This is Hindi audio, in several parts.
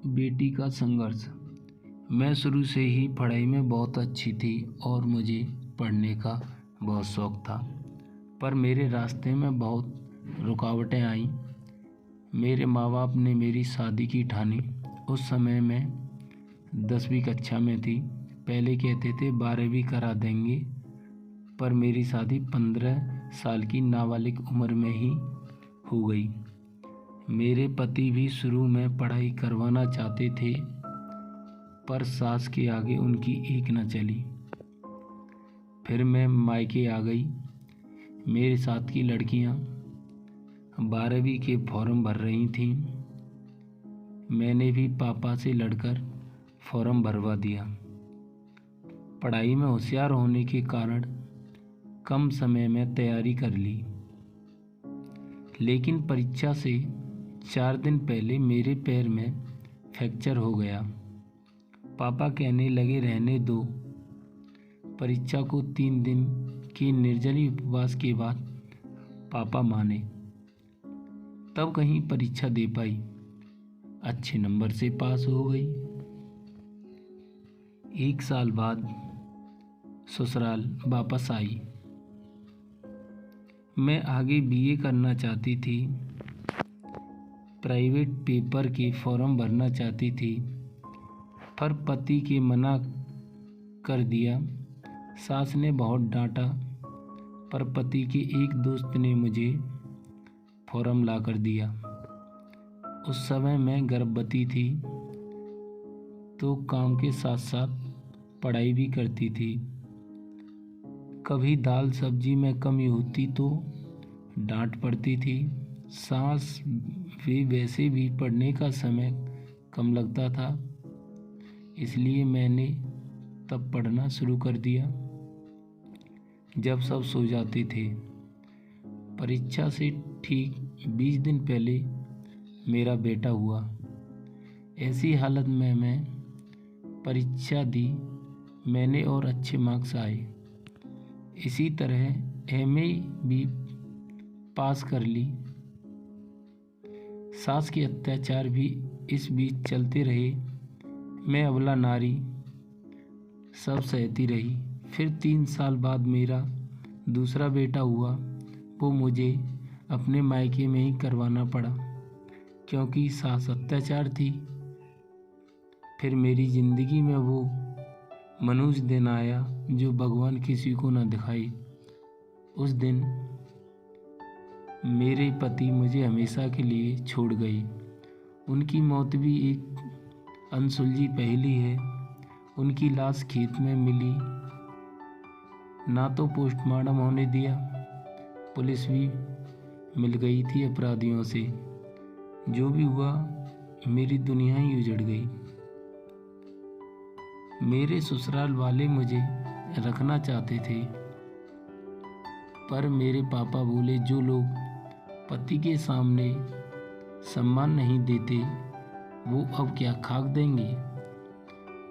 बेटी का संघर्ष। मैं शुरू से ही पढ़ाई में बहुत अच्छी थी और मुझे पढ़ने का बहुत शौक़ था, पर मेरे रास्ते में बहुत रुकावटें आईं। मेरे माँ बाप ने मेरी शादी की ठानी। उस समय मैं 10वीं कक्षा में थी। पहले कहते थे 12वीं करा देंगे, पर मेरी शादी 15 साल की नाबालिग उम्र में ही हो गई। मेरे पति भी शुरू में पढ़ाई करवाना चाहते थे, पर सास के आगे उनकी एक न चली। फिर मैं मायके आ गई। मेरे साथ की लड़कियां 12वीं के फॉर्म भर रही थीं। मैंने भी पापा से लड़कर फॉर्म भरवा दिया। पढ़ाई में होशियार होने के कारण कम समय में तैयारी कर ली, लेकिन परीक्षा से 4 दिन पहले मेरे पैर में फ्रैक्चर हो गया। पापा कहने लगे रहने दो। परीक्षा को 3 दिन के निर्जली उपवास के बाद पापा माने, तब कहीं परीक्षा दे पाई। अच्छे नंबर से पास हो गई। 1 साल बाद ससुराल वापस आई। मैं आगे बीए करना चाहती थी, प्राइवेट पेपर के फॉर्म भरना चाहती थी, पर पति के मना कर दिया। सास ने बहुत डांटा, पर पति के एक दोस्त ने मुझे फॉर्म ला कर दिया। उस समय मैं गर्भवती थी, तो काम के साथ साथ पढ़ाई भी करती थी। कभी दाल सब्जी में कमी होती तो डांट पड़ती थी। सास वे वैसे भी पढ़ने का समय कम लगता था, इसलिए मैंने तब पढ़ना शुरू कर दिया जब सब सो जाते थे। परीक्षा से ठीक 20 दिन पहले मेरा बेटा हुआ। ऐसी हालत में मैं परीक्षा दी। मैंने और अच्छे मार्क्स आए। इसी तरह एमए भी पास कर ली। सास के अत्याचार भी इस बीच चलते रहे। मैं अबला नारी, सब सहती रही। फिर 3 साल बाद मेरा दूसरा बेटा हुआ। वो मुझे अपने मायके में ही करवाना पड़ा, क्योंकि सास अत्याचार थी। फिर मेरी ज़िंदगी में वो मनुष्य दिन आया जो भगवान किसी को न दिखाई। उस दिन मेरे पति मुझे हमेशा के लिए छोड़ गए। उनकी मौत भी एक अनसुलझी पहेली है। उनकी लाश खेत में मिली, ना तो पोस्टमार्टम होने दिया। पुलिस भी मिल गई थी अपराधियों से। जो भी हुआ, मेरी दुनिया ही उजड़ गई। मेरे ससुराल वाले मुझे रखना चाहते थे, पर मेरे पापा बोले जो लोग पति के सामने सम्मान नहीं देते, वो अब क्या खाक देंगे।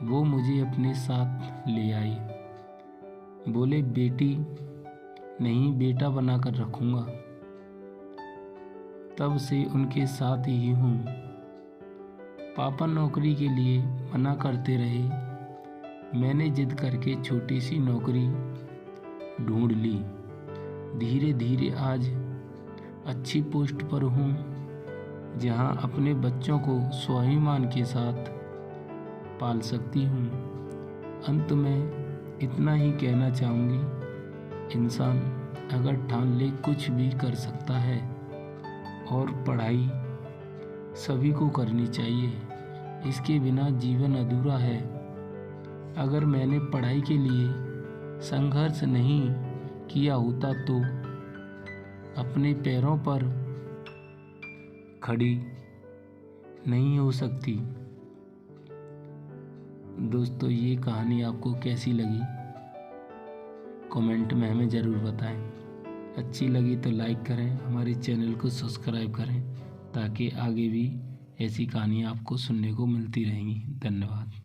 वो मुझे अपने साथ ले आए। बोले बेटी नहीं, बेटा बनाकर रखूँगा। तब से उनके साथ ही हूँ। पापा नौकरी के लिए मना करते रहे। मैंने जिद करके छोटी सी नौकरी ढूंढ ली। धीरे धीरे आज अच्छी पोस्ट पर हूँ, जहाँ अपने बच्चों को स्वाभिमान के साथ पाल सकती हूँ। अंत में इतना ही कहना चाहूँगी, इंसान अगर ठान ले कुछ भी कर सकता है, और पढ़ाई सभी को करनी चाहिए। इसके बिना जीवन अधूरा है। अगर मैंने पढ़ाई के लिए संघर्ष नहीं किया होता तो अपने पैरों पर खड़ी नहीं हो सकती। दोस्तों, ये कहानी आपको कैसी लगी कमेंट में हमें ज़रूर बताएं। अच्छी लगी तो लाइक करें, हमारे चैनल को सब्सक्राइब करें, ताकि आगे भी ऐसी कहानियाँ आपको सुनने को मिलती रहेंगी। धन्यवाद।